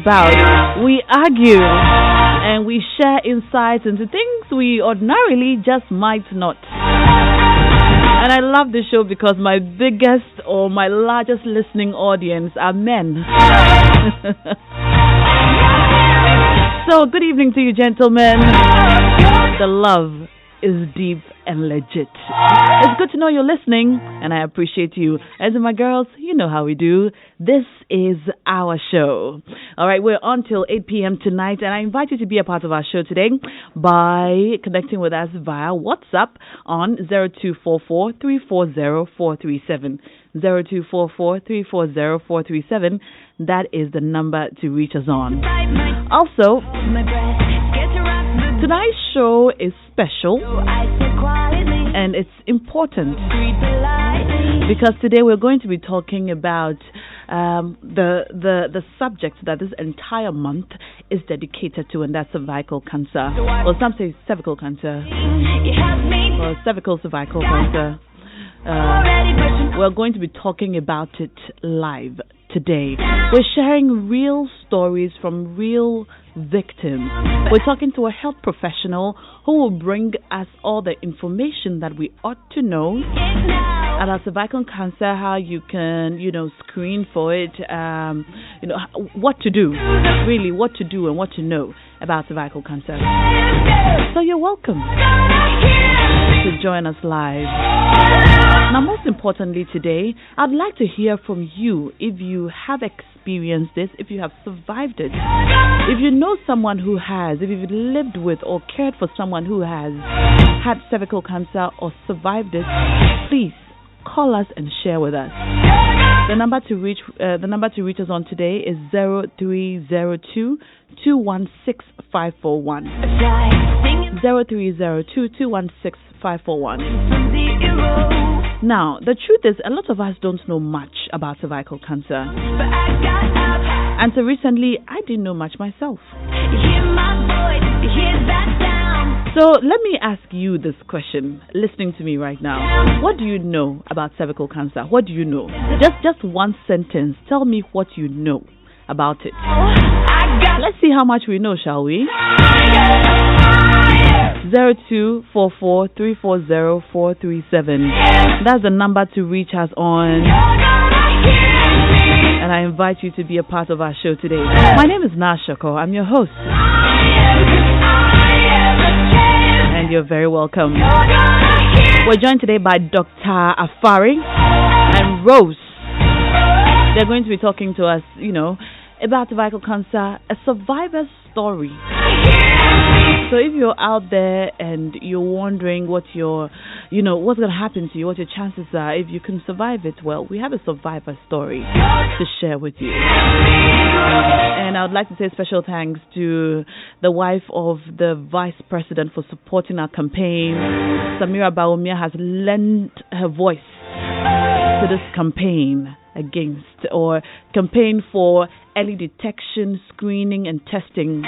about. We argue and we share insights into things we ordinarily just might not. And I love this show because my biggest or my largest listening audience are men. So, good evening to you, gentlemen. The love is deep and legit. It's good to know you're listening, and I appreciate you. As in my girls, you know how we do. This is our show. All right, we're on till 8 p.m. tonight, and I invite you to be a part of our show today by connecting with us via WhatsApp on 0244-340-437. 0244-340-437. That is the number to reach us on. Also, tonight's show is special and it's important because today we're going to be talking about the subject that this entire month is dedicated to, and that's cervical cancer. Or some say cervical cancer. Or cervical cancer. We're going to be talking about it live today. We're sharing real stories from real victims. We're talking to a health professional who will bring us all the information that we ought to know about cervical cancer, how you can, screen for it, what to do, really what to do and what to know about cervical cancer. So you're welcome to join us live. Now, most importantly today, I'd like to hear from you if you have experienced this, if you have survived it, if you know someone who has, if you've lived with or cared for someone who has had cervical cancer or survived it, please call us and share with us. The number to reach us on today is 0302-216-541. 0302-216-541. Now, the truth is, a lot of us don't know much about cervical cancer. Until recently, I didn't know much myself. So let me ask you this question, listening to me right now. What do you know about cervical cancer? What do you know? Just one sentence. Tell me what you know about it. Let's see how much we know, shall we? 0244-340-437. That's the number to reach us on. And I invite you to be a part of our show today. My name is Naa Ashorkor. I'm your host. And you're very welcome. We're joined today by Dr. Afari and Rose. They're going to be talking to us, about cervical cancer, a survivor's story. So if you're out there and you're wondering what's going to happen to you, what your chances are, if you can survive it, well, we have a survivor story to share with you. And I would like to say special thanks to the wife of the vice president for supporting our campaign. Samira Baumia has lent her voice to this campaign campaign for early detection, screening, and testing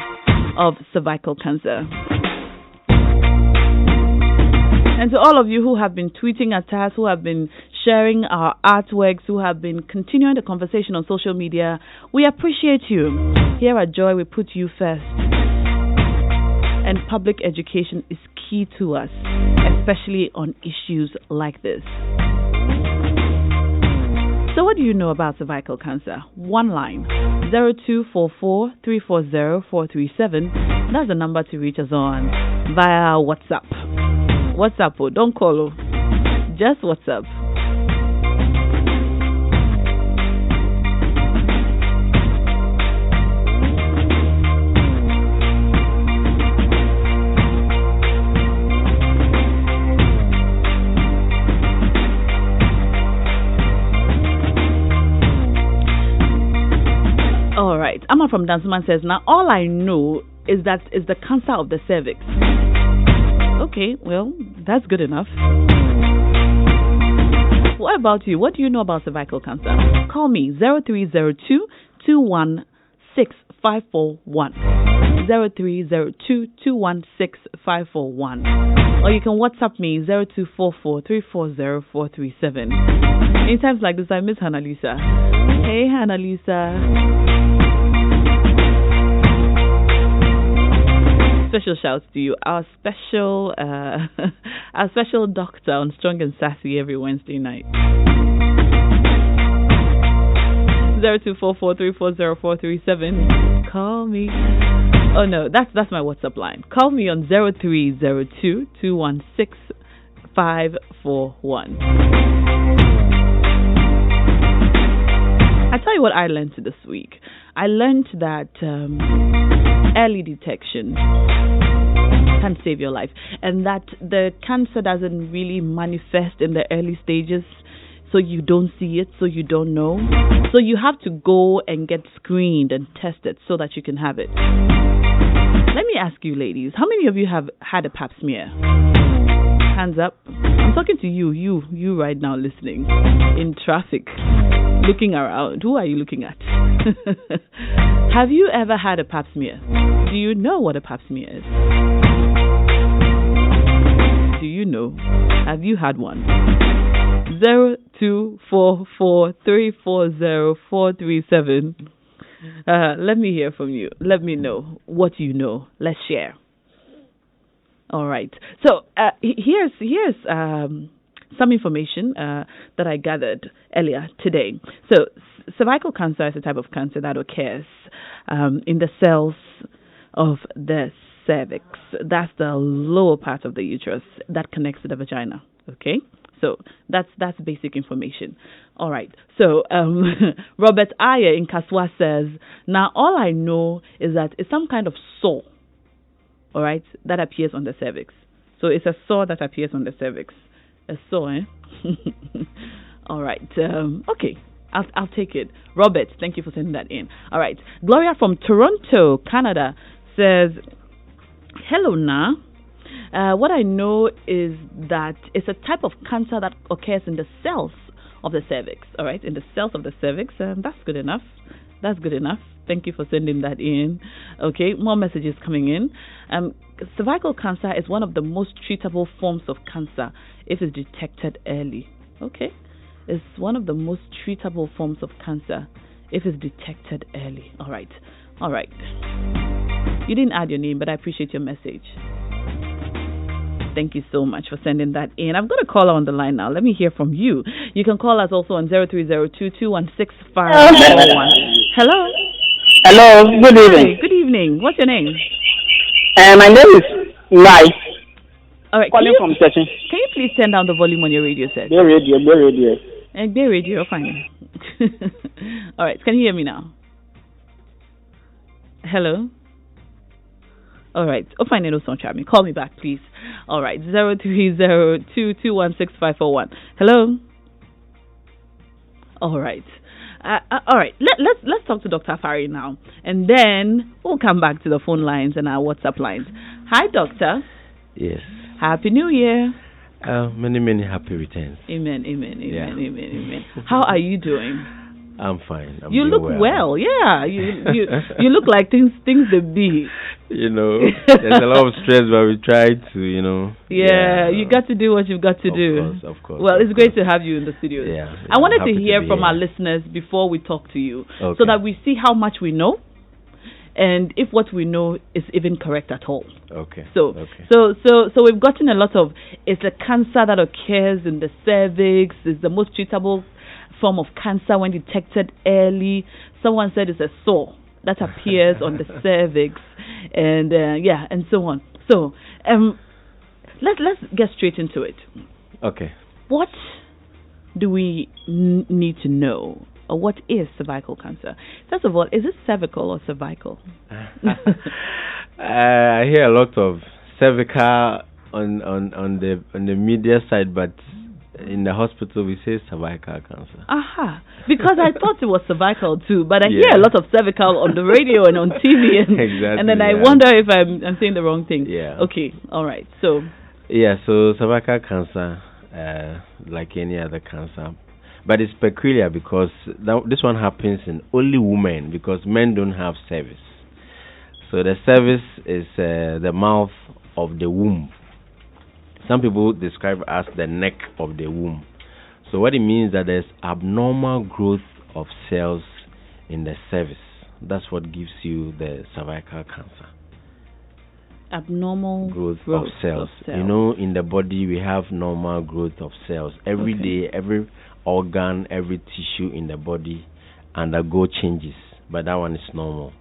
of cervical cancer. And to all of you who have been tweeting at us, who have been sharing our artworks, who have been continuing the conversation on social media, we appreciate you. Here at Joy, we put you first. And public education is key to us, especially on issues like this. So what do you know about cervical cancer? One line, 0244-340-437. That's the number to reach us on via WhatsApp. WhatsApp, don't call, just WhatsApp. All right. Amma from Danceman says, now all I know is that is the cancer of the cervix. Okay, well, that's good enough. What about you? What do you know about cervical cancer? Call me 0302-216-541. 0302-216-541. Or you can WhatsApp me 0244-340-437. In times like this, I miss Hannah Lisa. Hey, Hannah Lisa. special shouts to you, our special our special doctor on Strong and Sassy every Wednesday night. 0244340437. Call me. Oh no, that's my WhatsApp line. Call me on 0302-216-541. I tell you what I learned this week. I learned that early detection can save your life, and that the cancer doesn't really manifest in the early stages, so you don't see it, so you don't know. So you have to go and get screened and tested so that you can have it. Let me ask you, ladies, how many of you have had a pap smear? Hands up. I'm talking to you right now listening in traffic, looking around. Who are you looking at? Have you ever had a pap smear? Do you know what a pap smear is? Do you know? Have you had one? 0244340437. Let me hear from you. Let me know what you know. Let's share. All right. So here's some information that I gathered earlier today. So cervical cancer is a type of cancer that occurs in the cells of the cervix. That's the lower part of the uterus that connects to the vagina. Okay. So that's basic information. All right. So Robert Ayer in Kaswa says, now all I know is that it's some kind of sore, all right, that appears on the cervix. So it's a sore that appears on the cervix. A sore, eh? All right. Okay. I'll take it. Robert, thank you for sending that in. All right. Gloria from Toronto, Canada says, hello, Naa. What I know is that it's a type of cancer that occurs in the cells of the cervix. All right, in the cells of the cervix. That's good enough. That's good enough. Thank you for sending that in. Okay, more messages coming in. Cervical cancer is one of the most treatable forms of cancer if it's detected early. Okay, it's one of the most treatable forms of cancer if it's detected early. All right. All right. You didn't add your name, but I appreciate your message. Thank you so much for sending that in. I've got a caller on the line now. Let me hear from you. You can call us also on 0302-216-541. Hello. Hello. Good evening. Hi, good evening. What's your name? My name is Lai. All right. Calling from Session. Can you please turn down the volume on your radio set? Bay Radio. And Bay Radio, fine. All right. Can you hear me now? Hello. All right. Oh, fine. Call me back, please. All right. 0302-216-541. Hello. All right. All right. Let's talk to Dr. Afari now, and then we'll come back to the phone lines and our WhatsApp lines. Hi, Doctor. Yes. Happy New Year. Many happy returns. Amen. Amen. How are you doing? I'm fine. You look well. Yeah. You look like things that be. There's a lot of stress, but we try to, Yeah, you got to do what you've got to do. Of course. Well, it's great to have you in the studio. Yeah. I wanted to hear from our listeners before we talk to you, so that we see how much we know, and if what we know is even correct at all. Okay. So we've gotten a lot of. It's a cancer that occurs in the cervix. It's the most treatable form of cancer when detected early. Someone said it's a sore that appears on the cervix, and and so on. So let's get straight into it. Okay. What do we need to know, or what is cervical cancer? First of all, is it cervical or cervical? I hear a lot of cervical on the media side, but in the hospital we say cervical cancer. Aha, because I thought it was cervical too, but I hear a lot of cervical on the radio and on TV, exactly, and then I wonder if I'm saying the wrong thing. Yeah. Okay. All right. So. Yeah. So cervical cancer, like any other cancer, but it's peculiar because this one happens in only women, because men don't have cervix. So the cervix is the mouth of the womb. Some people describe it as the neck of the womb. So what it means that there's abnormal growth of cells in the cervix. That's what gives you the cervical cancer. Abnormal growth of cells. You know, in the body we have normal growth of cells. Every day, every organ, every tissue in the body undergo changes, but that one is normal.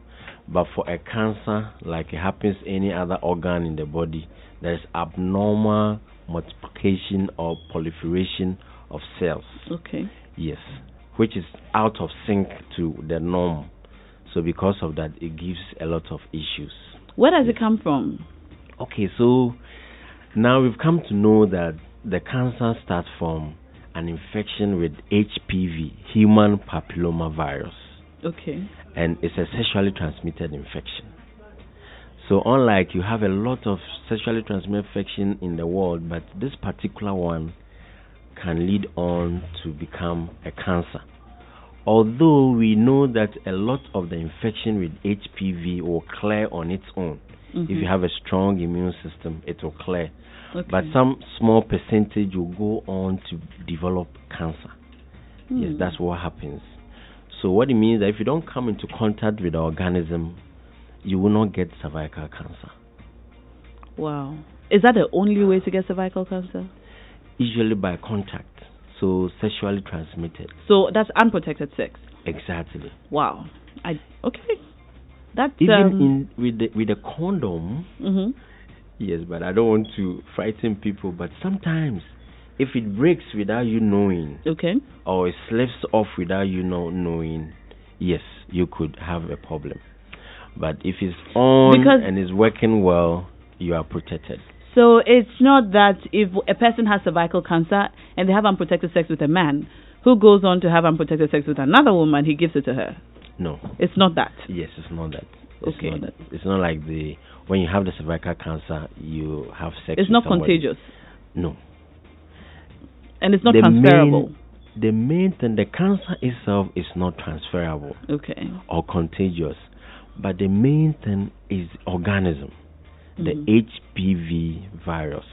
But for a cancer, like it happens any other organ in the body, there is abnormal multiplication or proliferation of cells. Okay. Yes, which is out of sync to the norm. So because of that, it gives a lot of issues. Where does it come from? Okay, so now we've come to know that the cancer starts from an infection with HPV, human papilloma virus. Okay. And it's a sexually transmitted infection. So unlike you have a lot of sexually transmitted infection in the world, but this particular one can lead on to become a cancer. Although we know that a lot of the infection with HPV will clear on its own. If you have a strong immune system, it will clear. Okay. But some small percentage will go on to develop cancer. Yes, that's what happens. So what it means is that if you don't come into contact with the organism, you will not get cervical cancer. Wow. Is that the only way to get cervical cancer? Usually by contact. So sexually transmitted. So that's unprotected sex. Exactly. Wow. Okay. That's even with the condom. Yes, but I don't want to frighten people. But sometimes, if it breaks without you knowing, or it slips off without you knowing, yes, you could have a problem. But if it's on and is working well, you are protected. So it's not that if a person has cervical cancer and they have unprotected sex with a man who goes on to have unprotected sex with another woman, he gives it to her. No. It's not that. Yes, it's not that. It's it's not like when you have the cervical cancer, you have sex it's with not somebody. Contagious. No. And it's not transferable. The main thing, the cancer itself is not transferable. Okay. Or contagious. But the main thing is organism. The HPV virus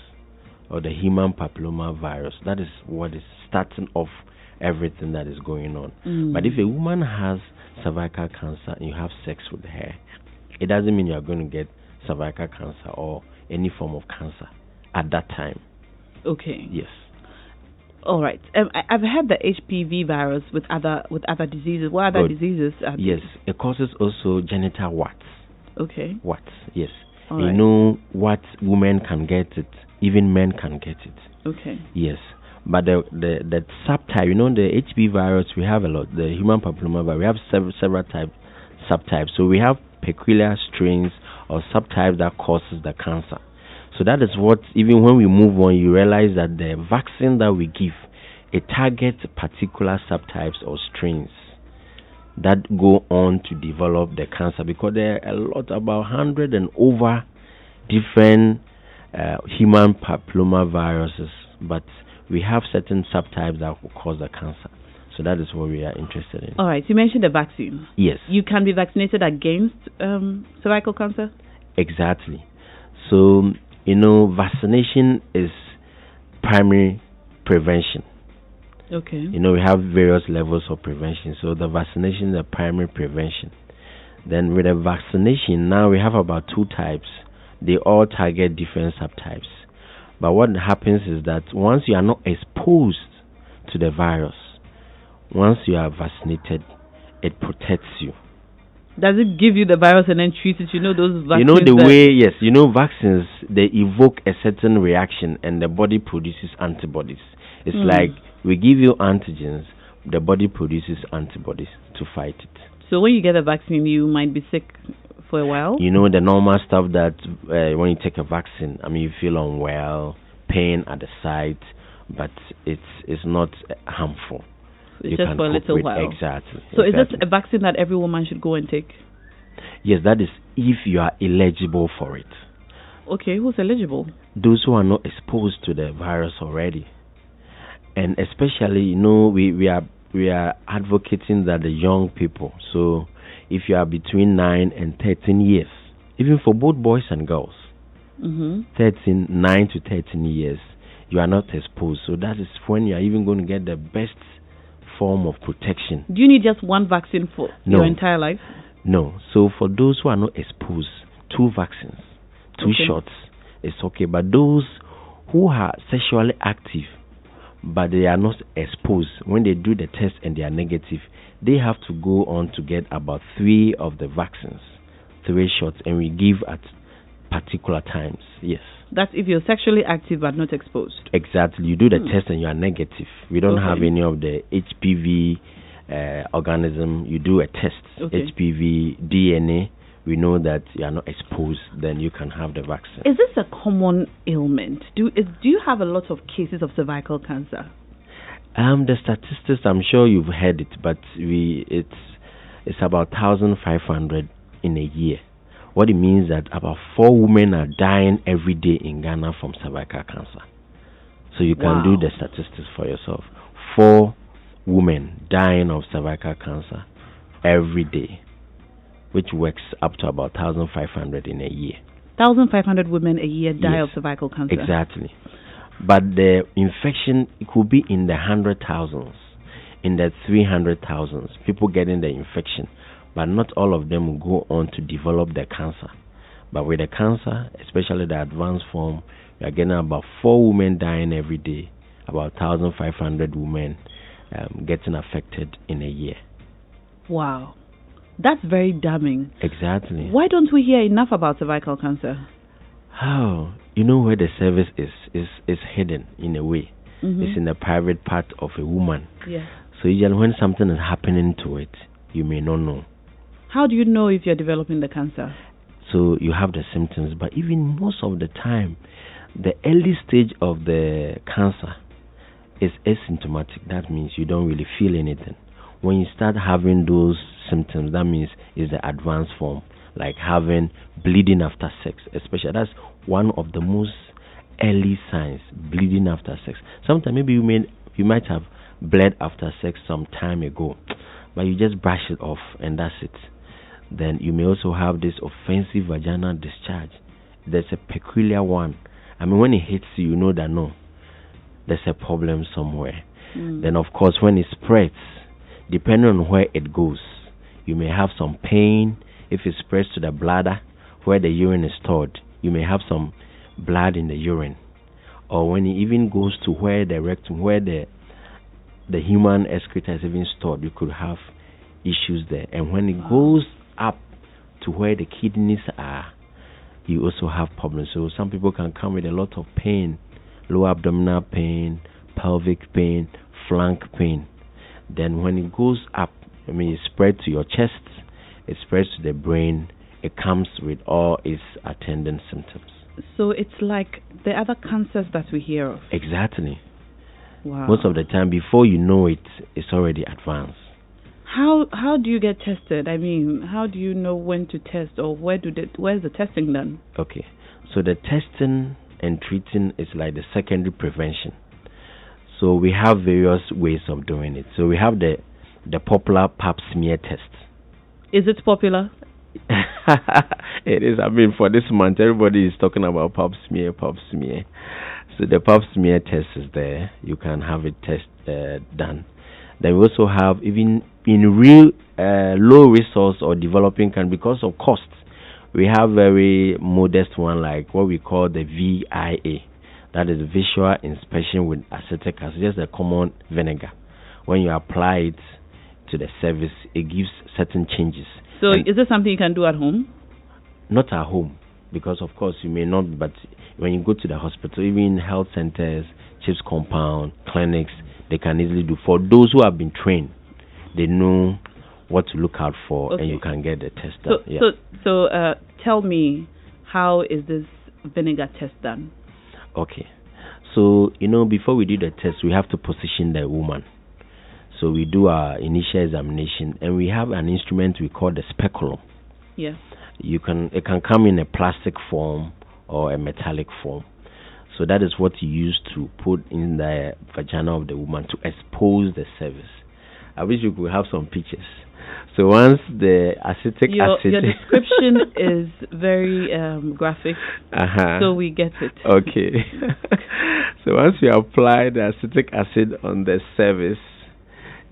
or the human papilloma virus. That is what is starting off everything that is going on. But if a woman has cervical cancer and you have sex with her, it doesn't mean you are going to get cervical cancer or any form of cancer at that time. Okay. Yes. All right. I've had the HPV virus with other diseases. What other diseases are Yes, it causes also genital warts. Okay. Warts, yes. All you know what women can get it, even men can get it. Okay. Yes. But the subtype, the HPV virus, we have a lot. The human papilloma virus, we have several subtypes. So we have peculiar strains or subtypes that causes the cancer. So that is what, even when we move on, you realize that the vaccine that we give, it targets particular subtypes or strains that go on to develop the cancer, because there are a lot, about 100 and over different human papilloma viruses, but we have certain subtypes that will cause the cancer. So that is what we are interested in. All right. You mentioned the vaccine. Yes. You can be vaccinated against cervical cancer? Exactly. So, vaccination is primary prevention. Okay. We have various levels of prevention. So the vaccination is the primary prevention. Then with the vaccination, now we have about 2 types. They all target different subtypes. But what happens is that once you are not exposed to the virus, once you are vaccinated, it protects you. Does it give you the virus and then treat it? Those vaccines. Vaccines, they evoke a certain reaction and the body produces antibodies. It's like we give you antigens, the body produces antibodies to fight it. So when you get a vaccine, you might be sick for a while? The normal stuff that when you take a vaccine, you feel unwell, pain at the site, but it's not harmful. It's just for a little while. Exactly. So is this a vaccine that every woman should go and take? Yes, that is if you are eligible for it. Okay, who's eligible? Those who are not exposed to the virus already. And especially, we are advocating that the young people, so if you are between 9 and 13 years, even for both boys and girls, 9 to 13 years, you are not exposed. So that is when you are even going to get the best form of protection. Do you need just one vaccine for your entire life? No. So for those who are not exposed, 2 vaccines 2 shots is okay. But those who are sexually active but they are not exposed, when they do the test and they are negative, they have to go on to get about 3 of the vaccines, 3 shots, and we give at particular times. Yes. That's if you're sexually active but not exposed. Exactly. You do the test and you are negative. We don't have any of the HPV organism. You do a test, HPV, DNA. We know that you are not exposed, then you can have the vaccine. Is this a common ailment? Do you have a lot of cases of cervical cancer? The statistics, I'm sure you've heard it, but it's about 1,500 in a year. What it means that about 4 women are dying every day in Ghana from cervical cancer. So you can do the statistics for yourself. 4 women dying of cervical cancer every day, which works up to about 1,500 in a year. 1,500 women a year die of cervical cancer. Exactly. But the infection, it could be in the 100,000s, in the 300,000s. People getting the infection, but not all of them will go on to develop the cancer. But with the cancer, especially the advanced form, we are getting about 4 women dying every day, about 1,500 women getting affected in a year. Wow. That's very damning. Exactly. Why don't we hear enough about cervical cancer? Oh, you know where the service is hidden in a way. It's in the private part of a woman. Yeah. So usually when something is happening to it, you may not know. How do you know if you're developing the cancer? So you have the symptoms, but even most of the time, the early stage of the cancer is asymptomatic. That means you don't really feel anything. When you start having those symptoms, that means it's the advanced form, like having bleeding after sex, especially. That's one of the most early signs, bleeding after sex. Sometimes maybe you might have bled after sex some time ago, but you just brush it off and that's it. Then you may also have this offensive vaginal discharge. There's a peculiar one. I mean, when it hits you, you know that no, there's a problem somewhere. Then of course when it spreads, depending on where it goes, you may have some pain. If it spreads to the bladder, where the urine is stored, you may have some blood in the urine. Or when it even goes to where the rectum, where the human excreta is even stored, you could have issues there. And when it goes up to where the kidneys are, you also have problems. So some people can come with a lot of pain, lower abdominal pain, pelvic pain, flank pain. Then when it goes up, I mean, it spreads to your chest, it spreads to the brain, it comes with all its attendant symptoms. So it's like the other cancers that we hear of. Exactly. Wow. Most of the time, before you know it, it's already advanced. How do you get tested? I mean, how do you know when to test, or where's the testing done? Okay. So the testing and treating is like the secondary prevention. So we have various ways of doing it. So we have the popular pap smear test. Is it popular? It is. I mean, for this month, everybody is talking about pap smear. So the pap smear test is there. You can have it done. Then we also have, even in real low resource or developing country, because of costs, we have very modest one, like what we call the VIA. That is visual inspection with acetic acid, just a common vinegar. When you apply it to the cervix, it gives certain changes. So is this something you can do at home? Not at home, because of course you may not, but when you go to the hospital, even health centers, CHIPS compound, clinics, they can easily do. For those who have been trained, they know what to look out for, and you can get the test done. So tell me, how is this vinegar test done? Okay. So, before we do the test, we have to position the woman. So we do our initial examination, and we have an instrument we call the speculum. Yeah. It can come in a plastic form or a metallic form. So that is what you use to put in the vagina of the woman to expose the cervix. I wish you could have some pictures. So once the acetic acid... Your description is very graphic, so we get it. Okay. So once you apply the acetic acid on the cervix,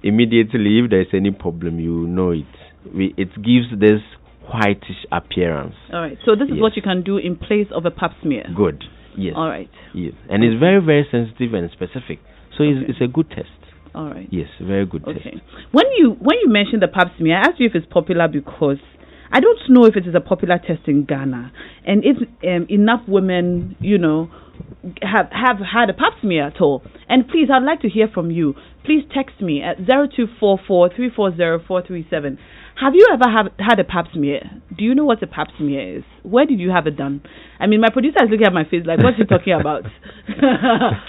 immediately if there is any problem, you know it. It gives this whitish appearance. All right. So this is what you can do in place of a pap smear. Good. Yes. All right. Yes. And it's very, very sensitive and specific. So it's a good test. All right. Yes, very good test. When you mentioned the pap smear, I asked you if it's popular because I don't know if it is a popular test in Ghana, and if enough women, have had a pap smear at all. And please, I'd like to hear from you. Please text me at 0244-340-437. Have you ever had a pap smear? Do you know what a pap smear is? Where did you have it done? I mean, my producer is looking at my face like, what's he talking about?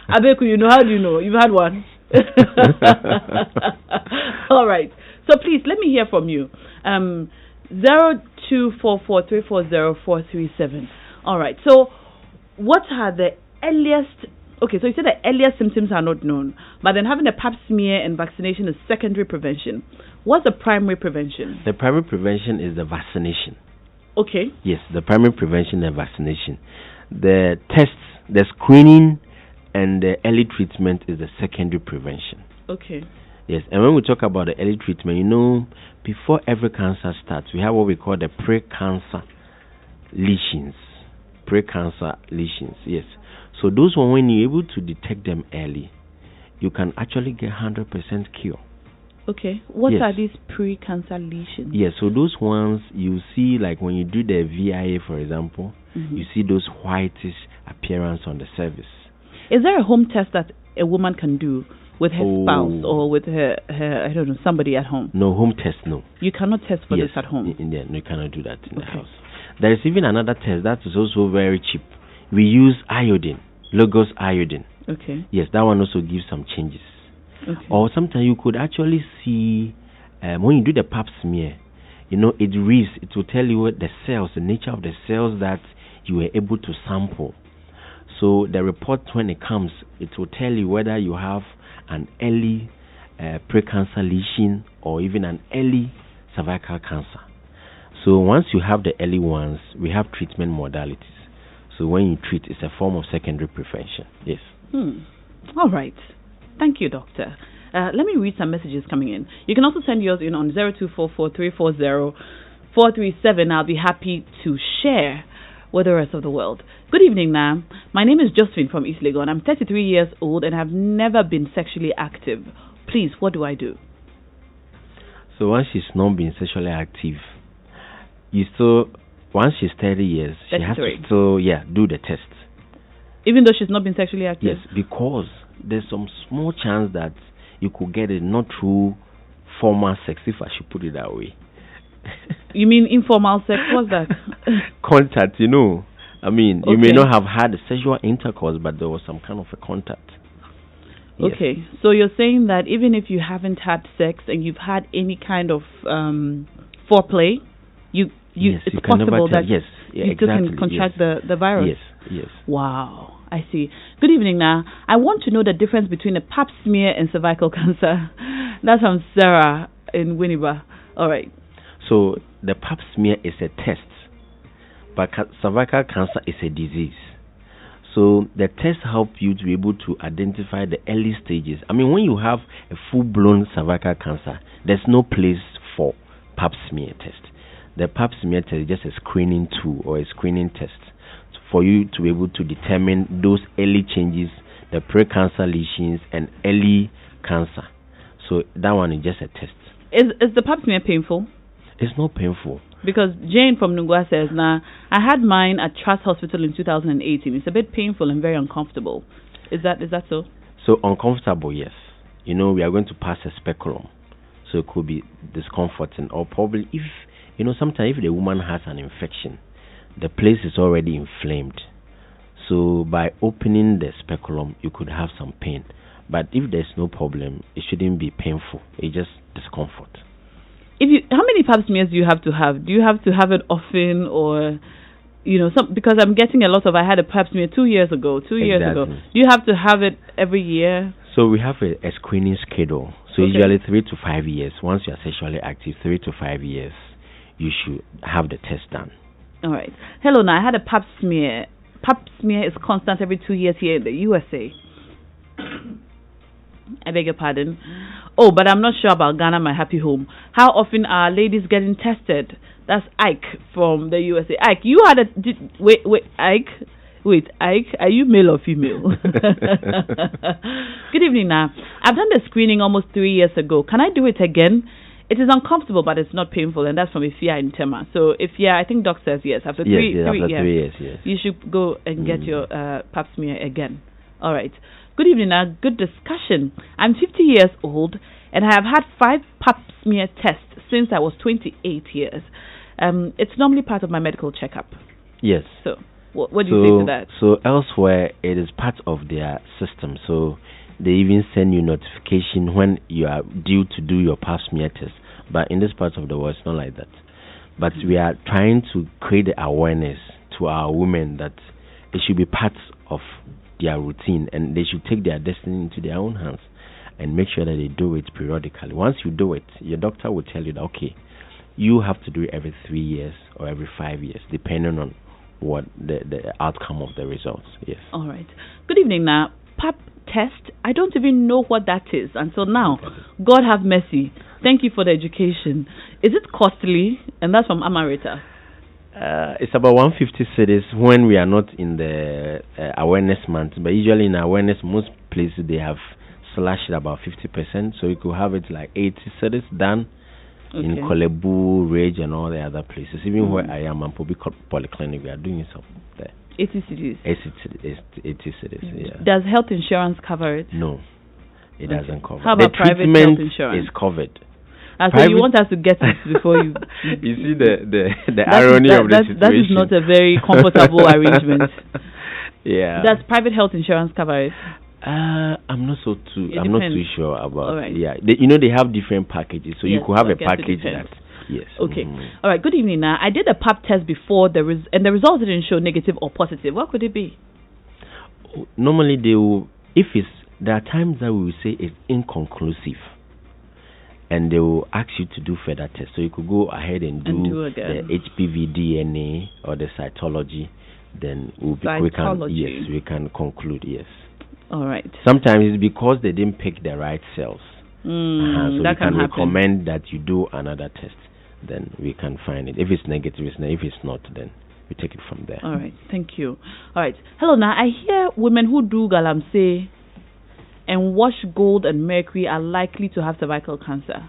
Abeku, how do you know? You've had one? All right. So please, let me hear from you. 0244-340-437. All right. So what are the earliest... Okay, so you said the earliest symptoms are not known, but then having a pap smear and vaccination is secondary prevention. What's the primary prevention? The primary prevention is the vaccination. Okay. Yes, the primary prevention and vaccination. The tests, the screening, and the early treatment is the secondary prevention. Okay. Yes, and when we talk about the early treatment, before every cancer starts, we have what we call the pre-cancer lesions. Pre-cancer lesions, yes. So those ones, when you're able to detect them early, you can actually get 100% cure. Okay. What are these pre-cancer lesions? Yes, so those ones you see, like when you do the VIA, for example, you see those whitish appearance on the cervix. Is there a home test that a woman can do with her spouse or with her, I don't know, somebody at home? No, home test, no. You cannot test for this at home? No, you cannot do that in the house. There is even another test that is also very cheap. We use iodine, Logos iodine. Okay. Yes, that one also gives some changes. Okay. Or sometimes you could actually see, when you do the pap smear, it reads, it will tell you what the cells, the nature of the cells that you were able to sample. So the report, when it comes, it will tell you whether you have an early precancer lesion or even an early cervical cancer. So once you have the early ones, we have treatment modalities. So when you treat, it's a form of secondary prevention. Yes. All right. Thank you, doctor. Let me read some messages coming in. You can also send yours in on 0244-340-437. I'll be happy to share with the rest of the world. Good evening, Naa. My name is Josephine from East Legon. I'm 33 years old and have never been sexually active. Please, what do I do? So once she's not been sexually active, once she's 30 years, she has to still, do the test. Even though she's not been sexually active? Yes, because there's some small chance that you could get it not through formal sex, if I should put it that way. You mean informal sex? What's that? Contact, I mean, you may not have had sexual intercourse, but there was some kind of a contact. Yes. Okay, so you're saying that even if you haven't had sex and you've had any kind of foreplay, it's possible that you still can contract the virus? Yes. Wow, I see. Good evening, Naa. I want to know the difference between a pap smear and cervical cancer. That's from Sarah in Winneba. All right. So the pap smear is a test, but cervical cancer is a disease. So the test helps you to be able to identify the early stages. I mean, when you have a full-blown cervical cancer, there's no place for pap smear test. The pap smear test is just a screening tool or a screening test for you to be able to determine those early changes, the pre-cancer lesions, and early cancer. So that one is just a test. Is the pap smear painful? It's not painful. Because Jane from Nungwa says, "Now, I had mine at Trust Hospital in 2018. It's a bit painful and very uncomfortable." Is that so? So uncomfortable, yes. We are going to pass a speculum, so it could be discomforting, or probably if sometimes if the woman has an infection, the place is already inflamed. So by opening the speculum, you could have some pain. But if there's no problem, it shouldn't be painful. It's just discomfort. How many pap smears do you have to have? Do you have to have it often, or because I'm getting a lot of, I had a pap smear 2 years ago. 2 years ago. Do you have to have it every year? So we have a screening schedule. So usually 3 to 5 years. Once you are sexually active, 3 to 5 years, you should have the test done. All right. Hello, Naa. I had a pap smear. Pap smear is constant every 2 years here in the USA. I beg your pardon. Oh, but I'm not sure about Ghana, my happy home. How often are ladies getting tested? That's Ike from the USA. Ike, you had a Ike. Wait, Ike, are you male or female? Good evening, now. I've done the screening almost 3 years ago. Can I do it again? It is uncomfortable, but it's not painful, and that's from Ifia in Tema. So, I think Doc says yes. After three years, yes. You should go and get your pap smear again. All right. Good evening, now. Good discussion. I'm 50 years old, and I have had 5 pap smear tests since I was 28 years. It's normally part of my medical checkup. Yes. So, what do you say to that? So elsewhere, it is part of their system. So they even send you notification when you are due to do your pap smear test. But in this part of the world, it's not like that. But we are trying to create the awareness to our women that it should be part of their routine, and they should take their destiny into their own hands and make sure that they do it periodically. Once you do it, your doctor will tell you that, okay, you have to do it every 3 years or every 5 years, depending on what the outcome of the results. Yes. All right. Good evening, now. Pap test, I don't even know what that is until now. God have mercy. Thank you for the education. Is it costly? And that's from Amarita. It's about 150 cities when we are not in the awareness month. But usually in awareness, most places they have slashed it about 50%. So you could have it like 80 cities done in Kolebu, Rage, and all the other places. Even where I am, Pobi Polyclinic, we are doing some there. 80 cities. 80 cities. Yeah. Does health insurance cover it? No, it doesn't cover. How about private health insurance? Is covered. So you want us to get it before you... You see the irony of the situation. That is not a very comfortable arrangement. Yeah. Does private health insurance cover it? I'm not too sure about. Right. Yeah, they have different packages, so you could have a package that. Yes. Okay. All right. Good evening. Now, I did a pap test before and the results didn't show negative or positive. What could it be? Normally, there are times that we will say it's inconclusive, and they will ask you to do further tests. So you could go ahead and do the HPV DNA or the cytology. Then we can conclude. Yes. All right. Sometimes it's because they didn't pick the right cells. So that we can recommend that you do another test. Then we can find it. If it's negative, it's negative. If it's not, then we take it from there. All right. Thank you. All right. Hello. Now, I hear women who do galamsey and wash gold and mercury are likely to have cervical cancer.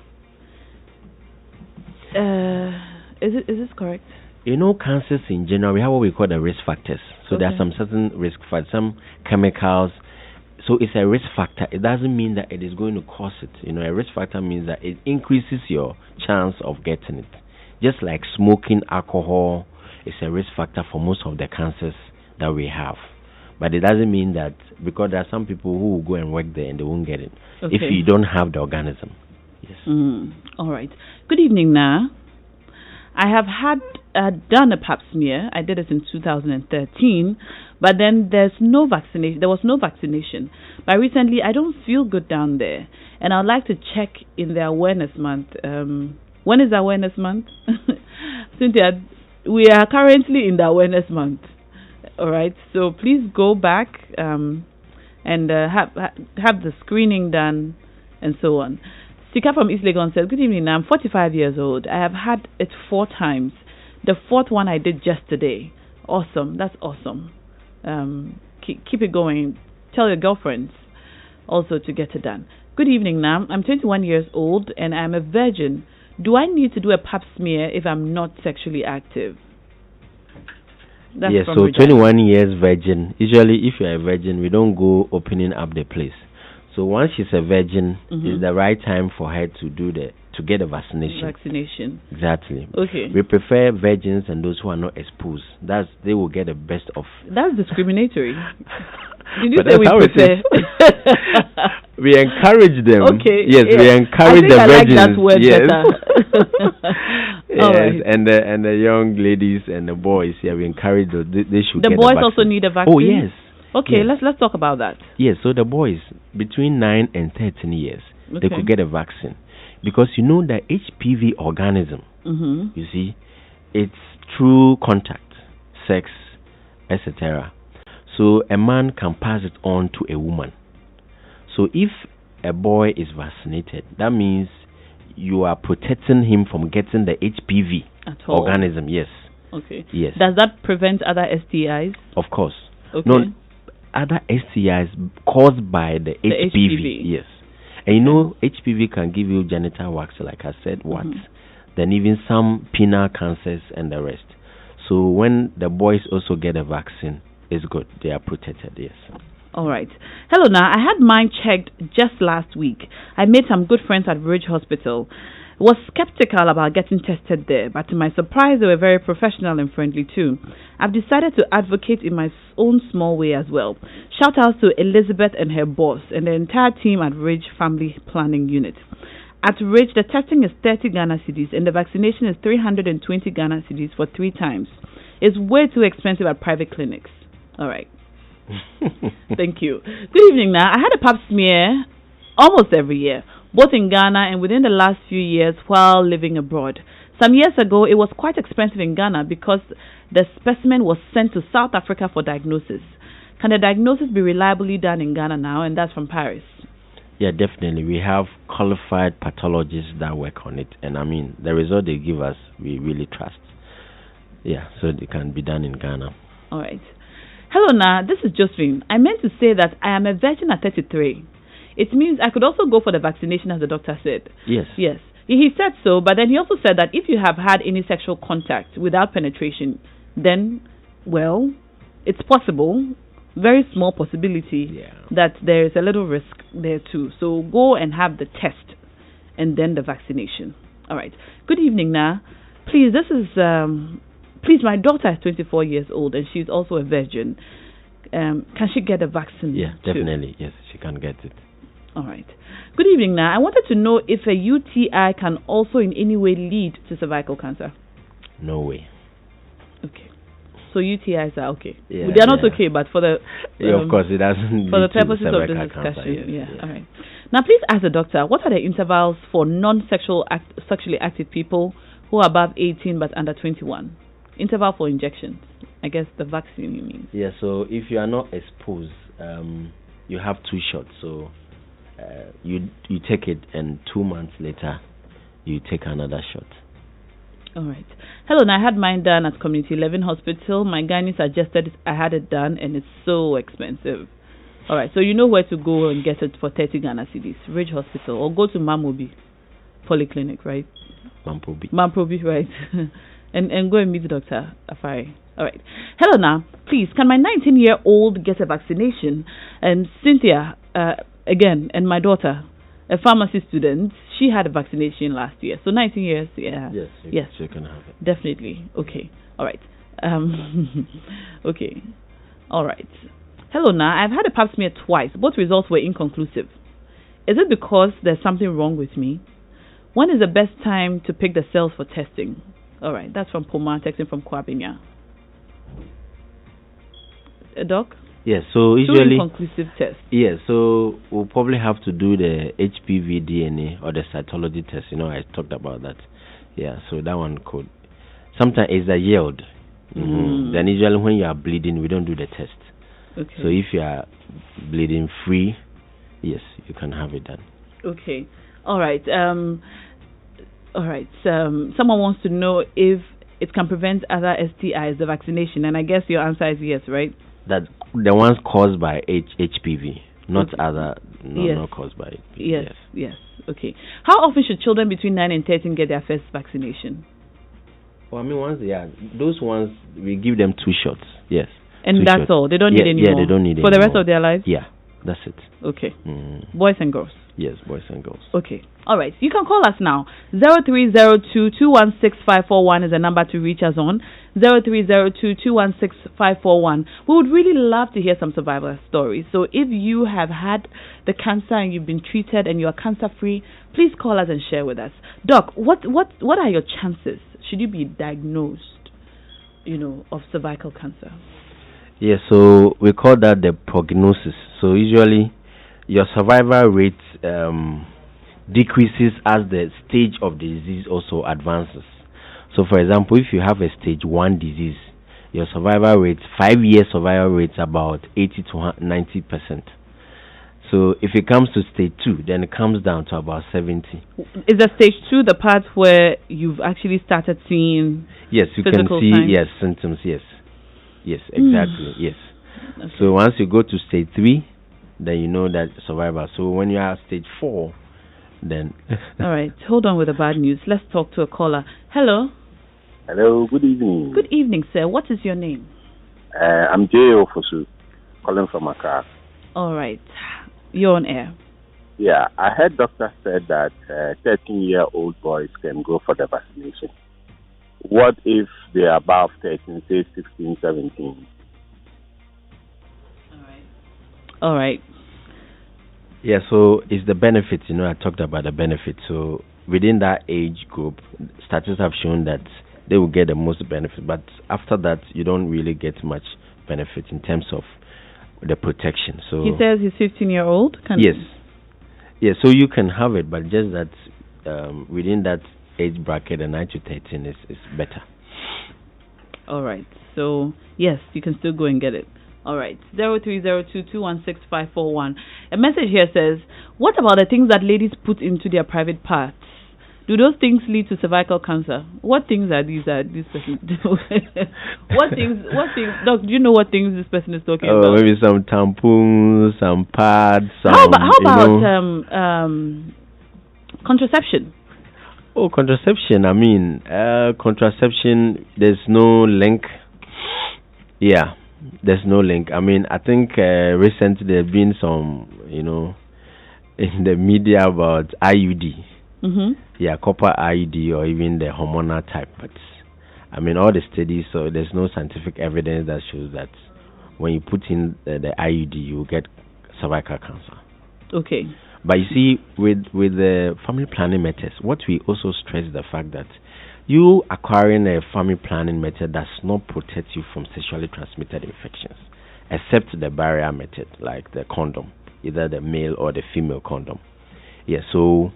Is this correct? Cancers in general, we have what we call the risk factors. So there are some certain risk factors, some chemicals. So it's a risk factor. It doesn't mean that it is going to cause it. A risk factor means that it increases your chance of getting it. Just like smoking, alcohol is a risk factor for most of the cancers that we have. But it doesn't mean that, because there are some people who will go and work there and they won't get it if you don't have the organism. Yes. All right. Good evening, Na. I have done a pap smear. I did it in 2013, but then there was no vaccination. But recently, I don't feel good down there, and I'd like to check in the awareness month. When is awareness month? Cynthia, we are currently in the awareness month. All right, so please go back and have the screening done and so on. Sika from East Legon says, good evening, I'm 45 years old. I have had it 4 times. The 4th one I did just today. Awesome. That's awesome. Keep it going. Tell your girlfriends also to get it done. Good evening, Nam. I'm 21 years old and I'm a virgin. Do I need to do a pap smear if I'm not sexually active? That's so Regina. 21 years virgin. Usually, if you're a virgin, we don't go opening up the place. So once she's a virgin, it's the right time for her to get a vaccination. Exactly. Okay. We prefer virgins and those who are not exposed. They will get the best of. That's discriminatory. Did you say we prefer? We encourage them. Okay. Yes, we encourage the virgins. I like that word better. Yes, right. and the young ladies and the boys. Yeah, we encourage them. They should. The get boys the also need a vaccine. Oh yes. Okay, yes. let's talk about that. Yes, so the boys between 9 and 13 years, they could get a vaccine, because the HPV organism. You see, it's through contact, sex, etc. So a man can pass it on to a woman. So if a boy is vaccinated, that means you are protecting him from getting the HPV organism. Yes. Okay. Yes. Does that prevent other STIs? Of course. Okay. No, other STIs caused by the HPV. Yes. And you know, HPV can give you genital wax, like I said, then even some penile cancers and the rest. So when the boys also get a vaccine, it's good. They are protected. Yes. All right. Hello, Naa. I had mine checked just last week. I made some good friends at Ridge Hospital. Was skeptical about getting tested there, but to my surprise, they were very professional and friendly too. I've decided to advocate in my own small way as well. Shout out to Elizabeth and her boss and the entire team at Ridge Family Planning Unit. At Ridge, the testing is 30 Ghana cedis and the vaccination is 320 Ghana cedis for 3 times. It's way too expensive at private clinics. All right. Thank you. Good evening, Naa. I had a pap smear almost every year, both in Ghana and within the last few years while living abroad. Some years ago, it was quite expensive in Ghana because the specimen was sent to South Africa for diagnosis. Can the diagnosis be reliably done in Ghana now? And that's from Paris. Yeah, definitely. We have qualified pathologists that work on it. And I mean, the result they give us, we really trust. Yeah, so it can be done in Ghana. All right. Hello, Naa. This is Josephine. I meant to say that I am a virgin at 33. It means I could also go for the vaccination, as the doctor said. Yes. Yes. He said so, but then he also said that if you have had any sexual contact without penetration, then, well, it's possible, very small possibility, that there is a little risk there too. So go and have the test and then the vaccination. All right. Good evening, Naa. Please, this is... Please, my daughter is 24 years old and she's also a virgin. Can she get a vaccine? Yeah, definitely. Yes, she can get it. All right. Good evening, Naa. I wanted to know if a UTI can also in any way lead to cervical cancer. No way. Okay. So UTIs are okay. Yeah, they are not okay, but for the... of course, it doesn't for the purposes of this discussion. Cancer, yes. All right. Now, please ask the doctor, what are the intervals for sexually active people who are above 18 but under 21? Interval for injections. I guess the vaccine you mean. Yeah, so if you are not exposed, you have 2 shots. So you take it and 2 months later, you take another shot. All right. Hello, and I had mine done at Community 11 Hospital. My gynae suggested I had it done and it's so expensive. All right, so you know where to go and get it for 30 Ghana cedis. Ridge Hospital or go to Mamobi Polyclinic, right? Mamprobi, right. And go and meet Dr. Afari. All right. Hello, Naa. Please, can my 19-year-old get a vaccination? And Cynthia, again, and my daughter, a pharmacy student, she had a vaccination last year. So 19 years, yeah. Yes, you can have it. Definitely. Okay. All right. Okay. All right. Hello, Naa. I've had a pap smear twice. Both results were inconclusive. Is it because there's something wrong with me? When is the best time to pick the cells for testing? All right, that's from Poma, texting from Kwabinya. Doc? Yes, so usually... inconclusive tests. Yes, so we'll probably have to do the HPV DNA or the cytology test. You know, I talked about that. Yeah, so that one could... Sometimes it's a yield. Then usually when you are bleeding, we don't do the test. Okay. So if you are bleeding free, yes, you can have it done. Okay. All right. All right. Someone wants to know if it can prevent other STIs, the vaccination, and I guess your answer is yes, right? That the ones caused by HPV, not other, not caused by HPV. Yes. Okay. How often should children between 9 and 13 get their first vaccination? Well, I mean, those ones we give them 2 shots. Yes. And that's shots. All. They don't need any more. Yeah, they don't need for the rest of their lives. Yeah, that's it. Okay. Boys and girls. Yes, boys and girls. Okay. All right. You can call us now. 0302-216-541 is the number to reach us on. 0302-216-541. We would really love to hear some survivor stories. So if you have had the cancer and you've been treated and you are cancer free, please call us and share with us. Doc, what are your chances should you be diagnosed, of cervical cancer? Yeah, so we call that the prognosis. So usually your survival rate decreases as the stage of the disease also advances. So for example, if you have a stage 1 disease, your survival rate, 5-year survival rate is about 80 to 90%. So if it comes to stage 2, then it comes down to about 70. Is that stage 2 the part where you've actually started seeing? Yes, you can see signs? Yes, symptoms. Yes, exactly. Yes. Okay. So once you go to stage 3, then you know that survivor. So when you are at stage 4, then all right, hold on with the bad news. Let's talk to a caller. Hello. Hello, good evening. Good evening, sir. What is your name? I'm Jay Ofosu, calling from Accra. All right, you're on air. Yeah, I heard doctor said that 13-year-old boys can go for the vaccination. What if they are above 13, say 16, 17? All right. Yeah, so it's the benefits. I talked about the benefits. So within that age group, studies have shown that they will get the most benefit. But after that, you don't really get much benefit in terms of the protection. So he says he's 15-year-old. Yes, so you can have it, but just that within that age bracket, the 9 to 13 is better. All right. So yes, you can still go and get it. All right. 0302216541. A message here says, "What about the things that ladies put into their private parts? Do those things lead to cervical cancer? What things are these? Person What things? Doc, do you know what things this person is talking about? Maybe some tampons, some pads. How about contraception? Oh, contraception. I mean, contraception. There's no link. Yeah, there's no link. I mean, I think recently there have been some, in the media about IUD. Mm-hmm. Yeah, copper IUD or even the hormonal type. But I mean, all the studies, so there's no scientific evidence that shows that when you put in the IUD, you get cervical cancer. Okay. But you see, with the family planning methods, what we also stress the fact that you acquiring a family planning method does not protect you from sexually transmitted infections, except the barrier method, like the condom, either the male or the female condom. Yeah, so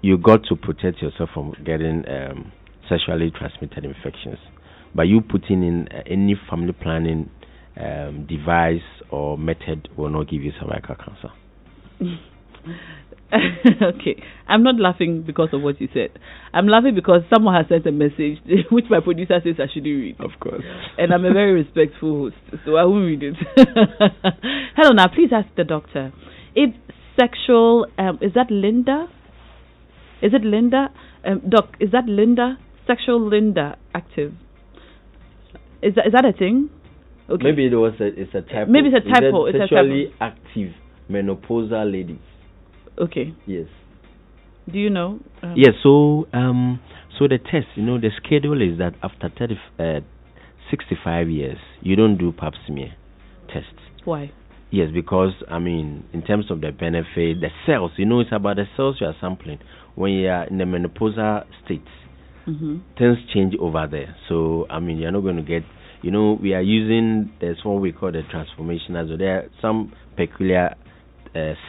you got to protect yourself from getting sexually transmitted infections. By you putting in any family planning device or method will not give you cervical cancer. Okay, I'm not laughing because of what you said. I'm laughing because someone has sent a message which my producer says I shouldn't read. Of course. And I'm a very respectful host, so I won't read it. Hello, now please ask the doctor. If sexual, is that Linda? Is it Linda? Doc, is that Linda? Sexual Linda active? Is that a thing? Okay. Maybe it's a typo. Maybe it's a typo. It's sexually active menopausal ladies. Okay. Yes. Do you know? Yes. So the test, the schedule is that after 65 years, you don't do pap smear test. Why? Yes, because in terms of the benefit, the cells, it's about the cells you are sampling. When you are in the menopausal state, things change over there. So you're not going to get. We are using there's what we call the transformation as well. There are some peculiar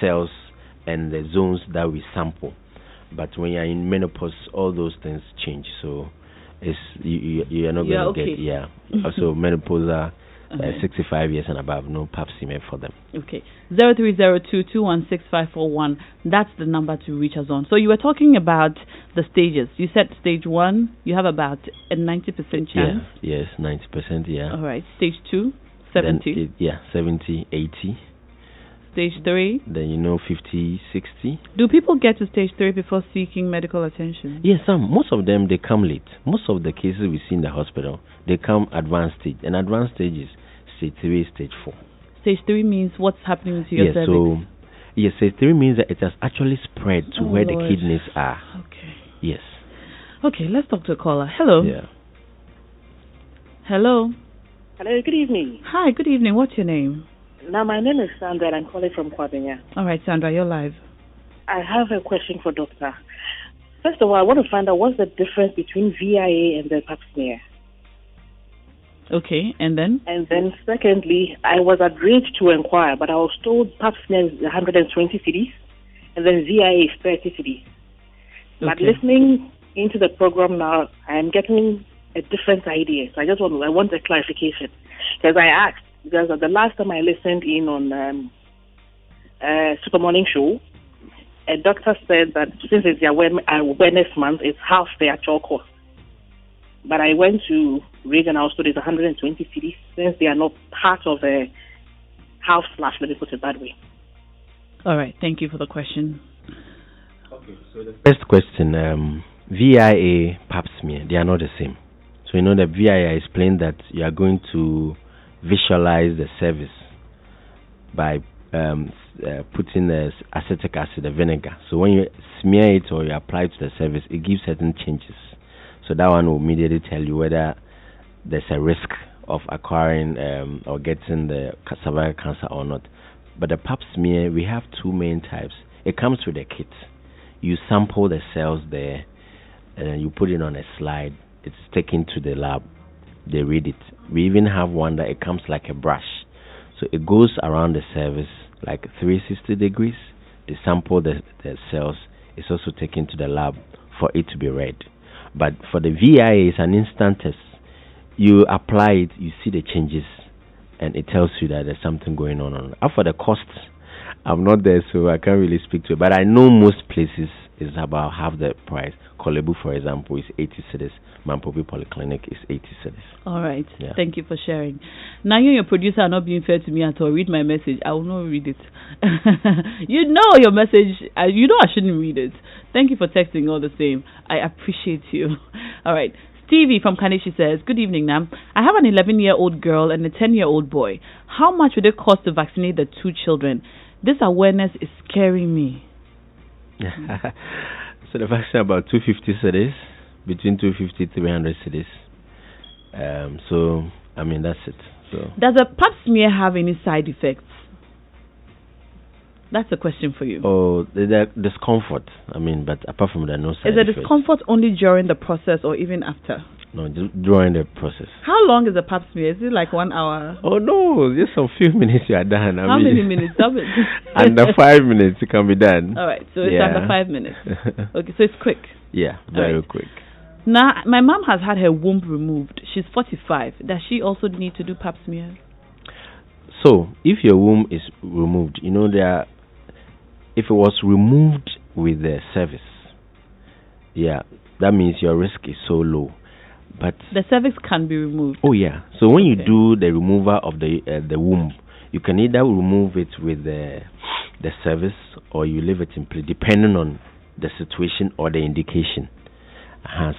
cells and the zones that we sample, but when you're in menopause, all those things change. So it's you are not going to get Also menopausal. 65 years and above, no pap smear for them. Okay. 0302216541. That's the number to reach us on. So you were talking about the stages. You said stage 1, you have about a 90% chance. Yeah. Yes, 90%. Yeah. All right. Stage 2, 70. 70, 80. Stage 3. Then 50, 60. Do people get to stage 3 before seeking medical attention? Yes, most of them they come late. Most of the cases we see in the hospital, they come advanced stage. And advanced stage is stage 3, stage 4. Stage 3 means what's happening to your cervix? So stage 3 means that it has actually spread to where the kidneys are. Okay. Yes. Okay, let's talk to a caller. Hello. Yeah. Hello. Hello, good evening. Hi, good evening. What's your name? Now, my name is Sandra and I'm calling from Kwabenya. All right, Sandra, you're live. I have a question for doctor. First of all, I want to find out what's the difference between VIA and the pap smear. Okay, and then? And then secondly, I was agreed to inquire, but I was told pap smear is 120 cedis and then VIA is 30 cedis. Okay. But listening into the program now, I'm getting a different idea. So I want a clarification. Because I asked, because the last time I listened in on Super Morning Show, a doctor said that since it's the awareness month, it's half the actual cost. But I went to regional studies, 120 cities, since they are not part of a half slash, let me put it that way. All right, thank you for the question. Okay, so the first question, VIA, pap smear, they are not the same. So you know that VIA explained that you are going to visualize the service by putting the acetic acid, the vinegar. So when you smear it or you apply it to the service, it gives certain changes. So that one will immediately tell you whether there's a risk of acquiring or getting the cervical cancer or not. But the pap smear, we have two main types. It comes with a kit. You sample the cells there, and you put it on a slide. It's taken to the lab. They read it. We even have one that it comes like a brush. So it goes around the cervix like 360 degrees. They sample the cells. It's also taken to the lab for it to be read. But for the VIA, it's an instant test. You apply it, you see the changes, and it tells you that there's something going on. As for the costs, I'm not there, so I can't really speak to it. But I know most places is about half the price. Kolebu, for example, is 80 cedis. Mampopi Polyclinic is 80 cedis. All right. Yeah. Thank you for sharing. Now you, your producer, are not being fair to me at all. Read my message. I will not read it. You know your message. You know I shouldn't read it. Thank you for texting all the same. I appreciate you. All right. Stevie from Kaneshi says, good evening, Nam. I have an 11-year-old girl and a 10-year-old boy. How much would it cost to vaccinate the two children? This awareness is scaring me. So the vaccine about 250 cedis, between 250 300 cedis. So I mean that's it. So does a pap smear have any side effects? That's a question for you. Oh, the discomfort. I mean, but apart from that, no side effects. Is the discomfort only during the process or even after? No, during the process. How long is a pap smear? Is it like 1 hour? Oh no, just a few minutes you are done. How many minutes? Under 5 minutes it can be done. All right, so it's under 5 minutes. Okay, so it's quick. Yeah, very quick. Now, my mom has had her womb removed. She's 45. Does she also need to do pap smear? So, if your womb is removed, you know if it was removed with the cervix, yeah, that means your risk is so low. But the cervix can be removed. Oh yeah. So when you do the removal of the womb, you can either remove it with the cervix or you leave it in place, depending on the situation or the indication.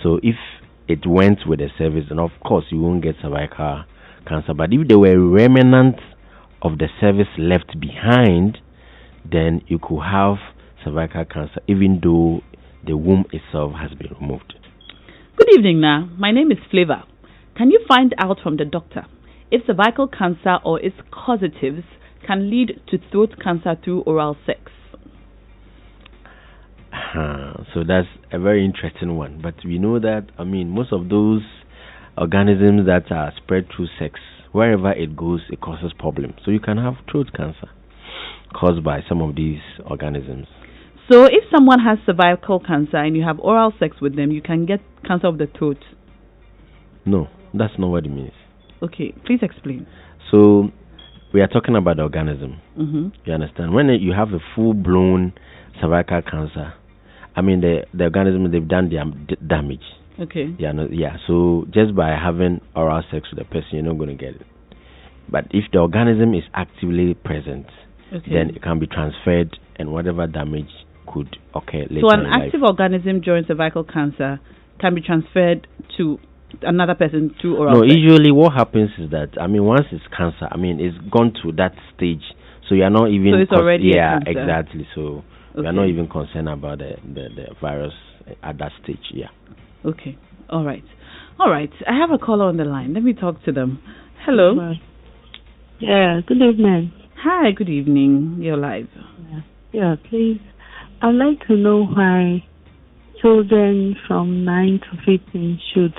So if it went with the cervix, then of course you won't get cervical cancer. But if there were remnants of the cervix left behind, then you could have cervical cancer, even though the womb itself has been removed. Good evening, Naa. My name is Flavor. Can you find out from the doctor if cervical cancer or its causatives can lead to throat cancer through oral sex? So that's a very interesting one. But we know that, I mean, most of those organisms that are spread through sex, wherever it goes, it causes problems. So you can have throat cancer caused by some of these organisms. So if someone has cervical cancer and you have oral sex with them, you can get cancer of the throat? No, that's not what it means. Okay, please explain. So we are talking about the organism. Mm-hmm. You understand? When you have a full-blown cervical cancer, I mean, the organism, they've done their damage. Okay. Yeah, so just by having oral sex with a person, you're not going to get it. But if the organism is actively present, then it can be transferred and whatever damage could occur later. So an active organism during cervical cancer can be transferred to another person through oral sex? Usually what happens is that, I mean, once it's cancer, I mean, it's gone to that stage. So you're not even... So it's already a cancer. Exactly. So we're not even concerned about the virus at that stage, yeah. Okay. All right. I have a caller on the line. Let me talk to them. Hello. Yeah, good evening. Hi, good evening. You're live. Yeah, please. I'd like to know why children from 9 to 15 should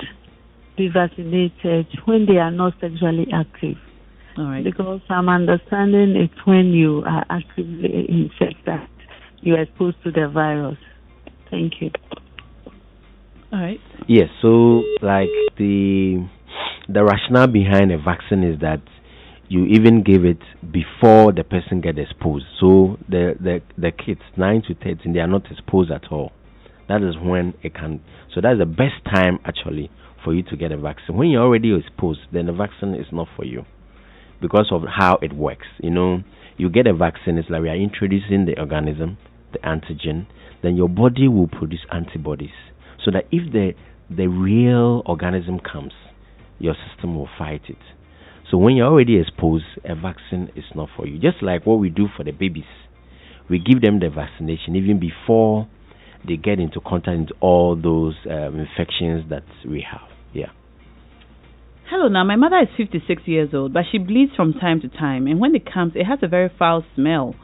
be vaccinated when they are not sexually active. All right. Because I'm understanding it's when you are actively infected, you are exposed to the virus. Thank you. All right. Yes, so like the rationale behind a vaccine is that you even give it before the person get exposed. So the kids 9 to 13, they are not exposed at all. That is when it can. So that's the best time actually for you to get a vaccine. When you're already exposed, then the vaccine is not for you because of how it works. You get a vaccine. It's like we are introducing the organism, the antigen. Then your body will produce antibodies, so that if the real organism comes, your system will fight it. So when you're already exposed, a vaccine is not for you. Just like what we do for the babies, we give them the vaccination even before they get into contact with all those infections that we have. Yeah. Hello, now my mother is 56 years old, but she bleeds from time to time, and when it comes, it has a very foul smell.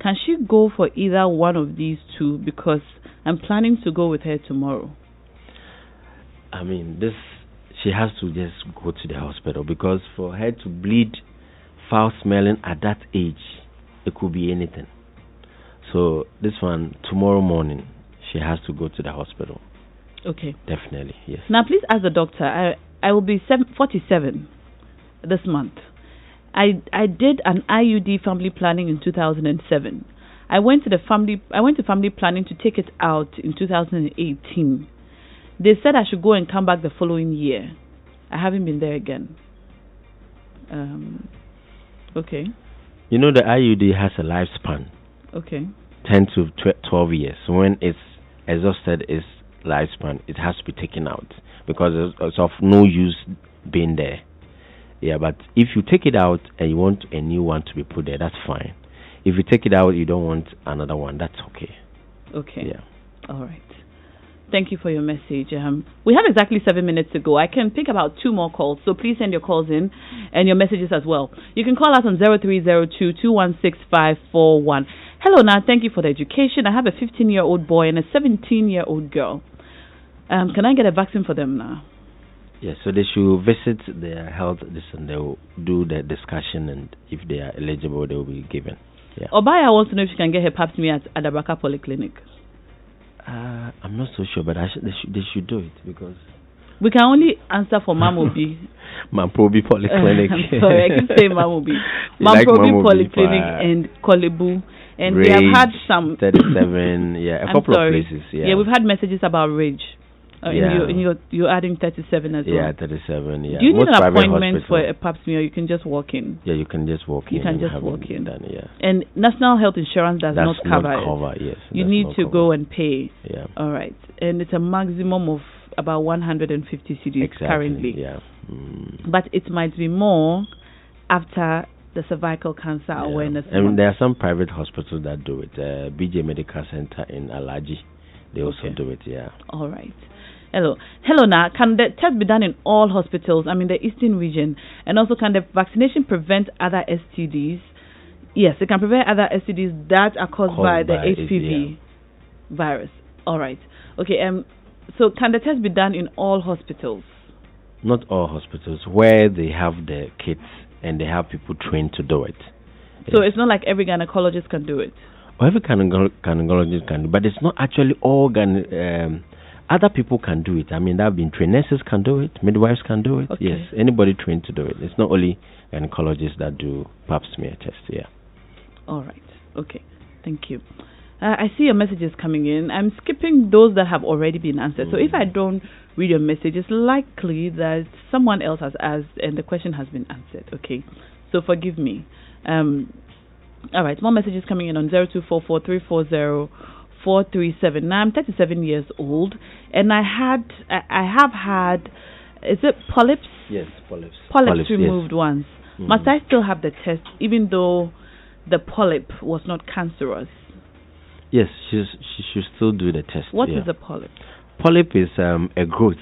Can she go for either one of these two? Because I'm planning to go with her tomorrow. I mean, she has to just go to the hospital, because for her to bleed foul smelling at that age, it could be anything. So this one, tomorrow morning, she has to go to the hospital. Okay. Definitely, yes. Now, please ask the doctor. I will be 47 this month. I did an IUD family planning in 2007. I went to family planning to take it out in 2018. They said I should go and come back the following year. I haven't been there again. Okay. The IUD has a lifespan. Okay. 10 to 12 years. So when it's exhausted its lifespan, it has to be taken out, because it's of no use being there. Yeah, but if you take it out and you want a new one to be put there, that's fine. If you take it out, you don't want another one, that's okay. Okay. Yeah. All right. Thank you for your message. We have exactly 7 minutes to go. I can pick about 2 more calls, so please send your calls in and your messages as well. You can call us on 0302-216-541. Hello, Naa. Thank you for the education. I have a 15-year-old boy and a 17-year-old girl. Can I get a vaccine for them now? Yes, so they should visit their health, and they will do the discussion, and if they are eligible, they will be given. Yeah. Obaya wants to know if she can get her pap smear at Adabraka Polyclinic. I'm not so sure, but they should do it, because we can only answer for Mamobi. Mamprobi Polyclinic. I'm sorry, I keep saying Mamobi. Mamprobi Polyclinic and Kolebu. And we have had some 37, a couple of places. Yeah, we've had messages about Ridge. You're adding 37 as well. Yeah, 37. Yeah. Do you need an appointment for a pap smear? You can just walk in. Yeah, you can just walk in. You can just walk in. Done, yeah. And National Health Insurance does not cover it. Yes. You need to go and pay. Yeah. All right. And it's a maximum of about 150 cedis currently. Yeah. But it might be more after the cervical cancer awareness. And there are some private hospitals that do it. BJ Medical Center in Alaji, they also do it. Yeah. All right. Hello, Naa. Can the test be done in all hospitals? I mean, the Eastern region, and also can the vaccination prevent other STDs? Yes, it can prevent other STDs that are caused by the HPV virus. All right. Okay. So can the test be done in all hospitals? Not all hospitals. Where they have the kits and they have people trained to do it. So it's not like every gynecologist can do it? Well, every gynecologist can do it, but it's not actually all other people can do it. I mean, that have been trained. Nurses can do it. Midwives can do it. Okay. Yes, anybody trained to do it. It's not only gynecologists that do pap smear tests. Yeah. All right. Okay. Thank you. I see your messages coming in. I'm skipping those that have already been answered. So if I don't read your message, it's likely that someone else has asked and the question has been answered. Okay. So forgive me. All right. More messages coming in on 0244340437. Now I'm 37 years old, and I have had, is it polyps? Yes, polyps. Polyps removed once. Must I still have the test, even though the polyp was not cancerous? Yes, she should still do the test. What is a polyp? Polyp is a growth.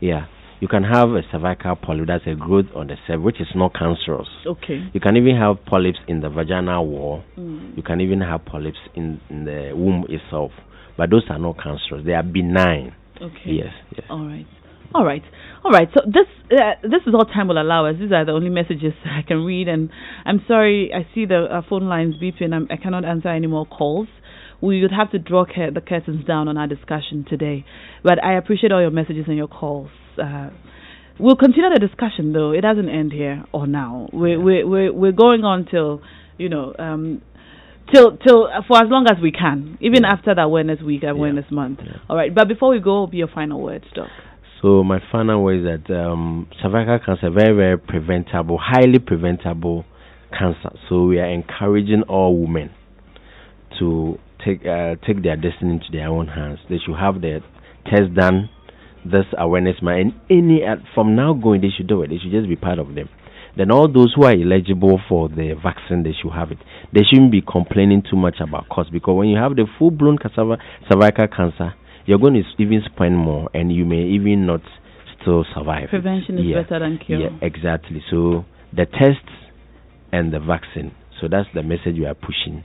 Yeah. You can have a cervical polyp, that's a growth on the cervix, which is not cancerous. Okay. You can even have polyps in the vaginal wall. You can even have polyps in the womb itself. But those are not cancerous. They are benign. Okay. Yes. All right. So this is all time will allow us. These are the only messages I can read, and I'm sorry. I see the phone lines beeping. I cannot answer any more calls. We would have to draw the curtains down on our discussion today. But I appreciate all your messages and your calls. we'll continue the discussion though. It doesn't end here or now. We're going on till till for as long as we can, even after the awareness week, awareness month. Yeah. All right. But before we go, be your final words, Doc. So my final word is that cervical cancer, very, very preventable, highly preventable cancer. So we are encouraging all women to take their destiny into their own hands. They should have their test done, this awareness month, and from now going, they should do it. They should just be part of them. Then all those who are eligible for the vaccine, they should have it. They shouldn't be complaining too much about cost, because when you have the full-blown cervical cancer, you're going to even spend more, and you may even not still survive. Prevention is better than cure. Yeah, exactly. So the tests and the vaccine. So that's the message we are pushing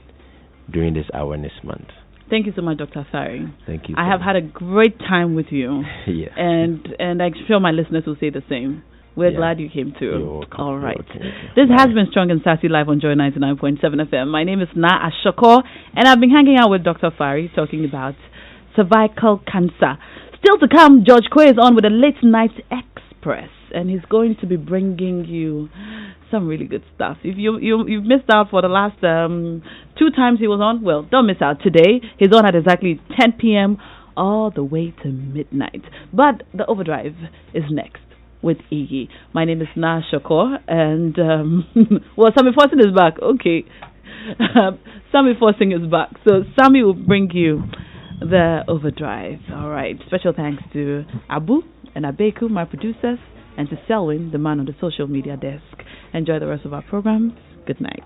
during this awareness month. Thank you so much, Dr. Sari. Thank you. I have had a great time with you. Yes. And I'm sure my listeners will say the same. We're glad you came through. You're welcome. All right. Okay. This has been Strong and Sassy live on Joy 99.7 FM. My name is Naa Ashorkor, and I've been hanging out with Dr. Fari talking about cervical cancer. Still to come, George Quay is on with a late night express, and he's going to be bringing you some really good stuff. If you've missed out for the last 2 times he was on, well, don't miss out today. He's on at exactly 10 p.m. all the way to midnight. But the overdrive is next with Iggy. My name is Naa Ashorkor, and well, Sammy Forson is back. Okay. Sammy Forson is back. So Sammy will bring you the overdrive. All right. Special thanks to Abu and Abeku, my producers, and to Selwyn, the man on the social media desk. Enjoy the rest of our programs. Good night.